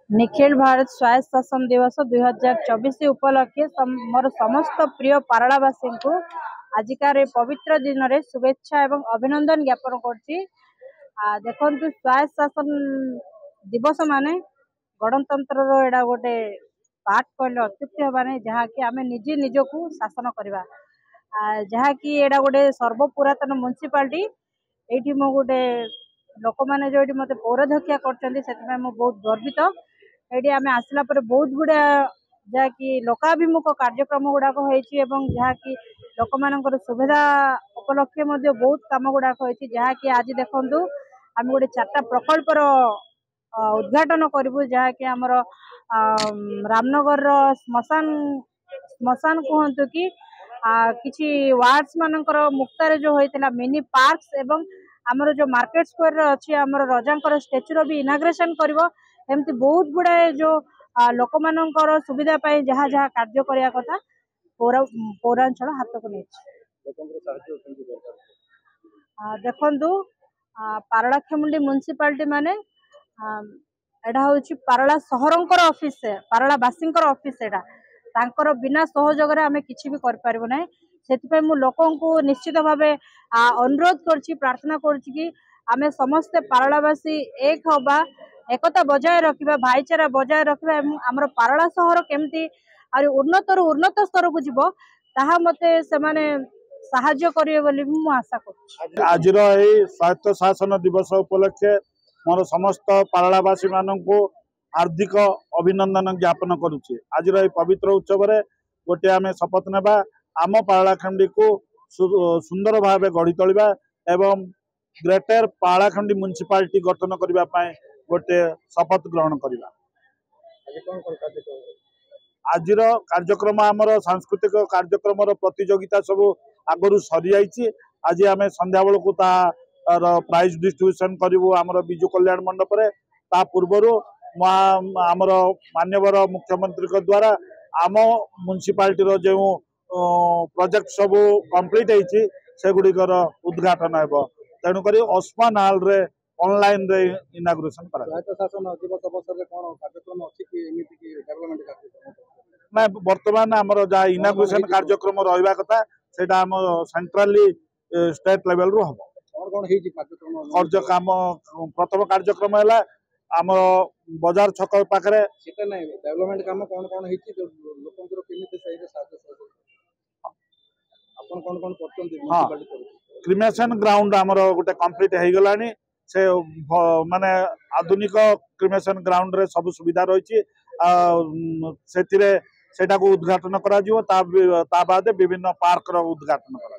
निखिल भारत स्वायत्त शासन दिवस 2024 उपलक्षे मोर समस्त प्रिय पारलावासी को आजिकार पवित्र दिन में शुभेच्छा एवं अभिनंदन ज्ञापन करछि। देखु स्वायत्त शासन दिवस माने गणतंत्र एडा गोटे पार्ट कहले अत्युक्ति हेबानी जहाँकि आम निजे निजक शासन करवा जहाँकि एडा गोटे सर्वपुरातन म्युनिसिपालिटी ये मो गोटे लोक मैंने जो मत पौराध्यक्षा कर बहुत गर्वित। ये आम आसला बहुत गुड़ा जहाँकि लोकाभिमुख कार्यक्रम गुड़ाक जहाँकि लोक मान सुविधा उपलक्षे बहुत कम गुड़ाक जहाँकि आज देखु आम गोटे 4टा प्रकल्पर उद्घाटन करूँ जहाँकि आमर रामनगर श्मशान श्मशान कहतु कि किसी वार्ड्स मानकर मुक्तार जो होता मिनी पार्क्स एवं आमर जो मार्केट स्क्वायर अच्छी आमर रजा स्टेच्यू भी इनाग्रेशन करिवो। एमती बहुत गुड़ाए जो लोक मानकर सुविधा पाई जहाँ जहाँ कार्य करने कथा पौरांचल हाथ को नहीं देखु पारलाखेमुंडी म्युनिसिपालिटी माने एडा हूँ पारला सहरंकर ऑफिस पारलावासी ऑफिस एडा तांकर बिना सहयोग आम किसी भी कर ना से लोकों को निश्चित भाव अनुरोध कर प्रार्थना कर आम समस्ते पारलावासी एक हवा एकता बजाय रखा भाईचारा बजाय रखा आमर पारला सहर केमती उन्नतर उन्नत स्तर को जीव ताहा मते सेमाने साहाय्य करिवे बोली मु आशा कर। आज स्वायत्त शासन दिवस उपलक्षे मोर समस्त पारलावासी मानू हार्दिक अभिनंदन ज्ञापन करुचे। आज पवित्र उत्सव गोटे आम शपथ नेबा आम पारलाखेमुंडी को सुंदर भाव गढ़ी तोलिबा एवं ग्रेटर पारलाखेमुंडी म्युनिसिपालिटी गठन करने गोटे शपथ ग्रहण करवा। आज कार्यक्रम आमर सांस्कृतिक कार्यक्रम प्रतियोगिता सब आगु सरी जाइए। आज आम संध्या बेलू प्राइज डिस्ट्रीब्यूशन करूँ आमर विजु कल्याण मंडप ता पूर्वर आमर माननीय मुख्यमंत्री द्वारा आम म्युनिसिपालिटी जो प्रोजेक्ट सब कंप्लीट होती से गुड़िकर उद्घाटन हो तेणुक ओस्मान हॉल रे ऑनलाइन रे इनाग्रेशन करा। ना वर्तमान आमर जहाँ इनाग्रेशन कार्यक्रम रहा कथा से सेंट्राली स्टेट लेवल रू हम कार्य काम प्रथम कार्यक्रम है आम बाजार छक पाखे डेवलपमेंट काम कौन कौन क्रिमेशन ग्राउंड आमर गोटे कंप्लीट हो गलानी से माने आधुनिक क्रिमेशन ग्राउंड रे सब सुविधा रही से उद्घाटन करा बाद विभिन्न पार्क रो उद्घाटन करा।